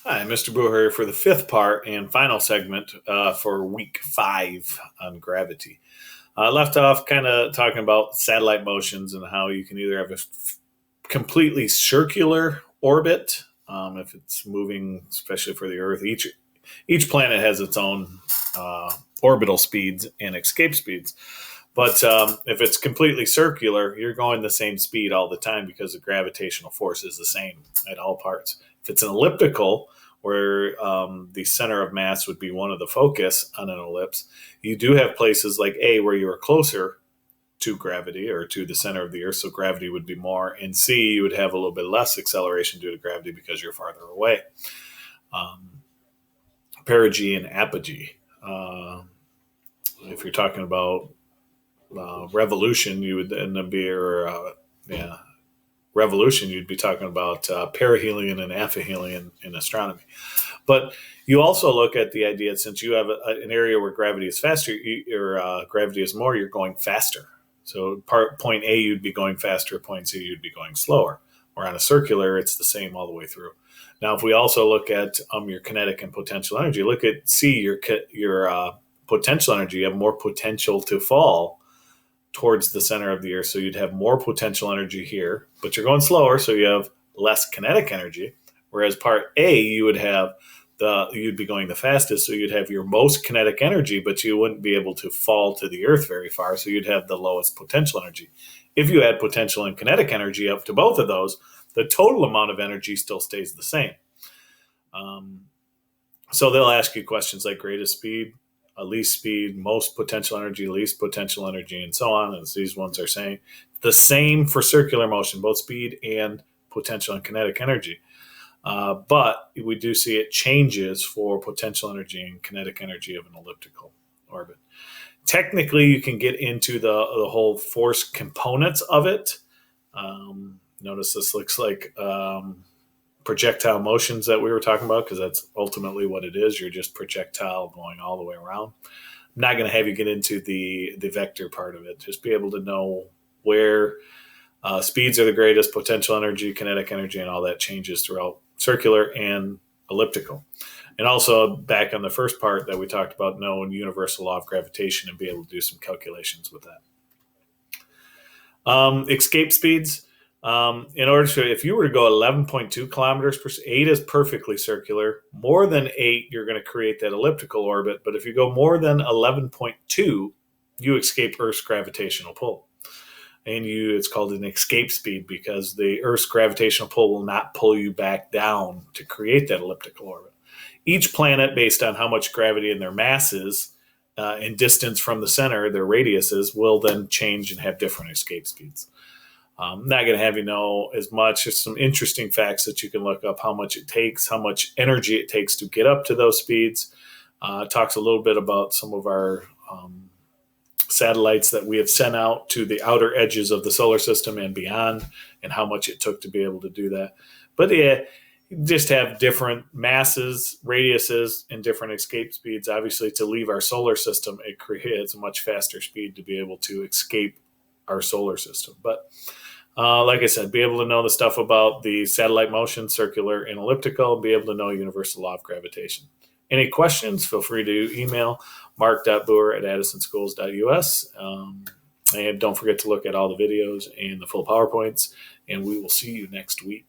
Hi, Mr. Booher here for the fifth part and final segment for week 5 on gravity. I left off kind of talking about satellite motions and how you can either have a completely circular orbit if it's moving, especially for the Earth. Each planet has its own orbital speeds and escape speeds. But if it's completely circular, you're going the same speed all the time because the gravitational force is the same at all parts. If it's an elliptical, where the center of mass would be one of the focus on an ellipse, you do have places like A where you are closer to gravity or to the center of the Earth, so gravity would be more. And C, you would have a little bit less acceleration due to gravity because you're farther away. Perigee and apogee. If you're talking about revolution, you would end up be revolution. You'd be talking about perihelion and aphelion in astronomy. But you also look at the idea that since you have an area where gravity is faster, your gravity is more, you're going faster. So point A, you'd be going faster. Point C, you'd be going slower. Or on a circular, it's the same all the way through. Now, if we also look at your kinetic and potential energy, look at C, your potential energy. You have more potential to fall towards the center of the Earth. So you'd have more potential energy here, but you're going slower, so you have less kinetic energy. Whereas part A, you'd be going the fastest, so you'd have your most kinetic energy, but you wouldn't be able to fall to the Earth very far, so you'd have the lowest potential energy. If you add potential and kinetic energy up to both of those, the total amount of energy still stays the same. So they'll ask you questions like greatest speed, least speed, most potential energy, least potential energy, and so on. As these ones are saying, the same for circular motion, both speed and potential and kinetic energy. But we do see it changes for potential energy and kinetic energy of an elliptical orbit. Technically, you can get into the whole force components of it. Notice this looks like projectile motions that we were talking about, because that's ultimately what it is. You're just projectile going all the way around. I'm not going to have you get into the vector part of it. Just be able to know where speeds are the greatest, potential energy, kinetic energy, and all that changes throughout circular and elliptical. And also back on the first part that we talked about, knowing universal law of gravitation and be able to do some calculations with that. Escape speeds. In order to, if you were to go 11.2 kilometers per second, 8 is perfectly circular. More than 8, you're going to create that elliptical orbit. But if you go more than 11.2, you escape Earth's gravitational pull. And it's called an escape speed because the Earth's gravitational pull will not pull you back down to create that elliptical orbit. Each planet, based on how much gravity in their masses and distance from the center, their radiuses, will then change and have different escape speeds. I'm not going to have you know as much. There's some interesting facts that you can look up, how much it takes, how much energy it takes to get up to those speeds. It talks a little bit about some of our satellites that we have sent out to the outer edges of the solar system and beyond, and how much it took to be able to do that. But yeah, just have different masses, radiuses, and different escape speeds. Obviously, to leave our solar system, it creates a much faster speed to be able to escape our solar system. But like I said, be able to know the stuff about the satellite motion, circular and elliptical, be able to know universal law of gravitation. Any questions, feel free to email mark.boer@addisonschools.us. And don't forget to look at all the videos and the full PowerPoints, and we will see you next week.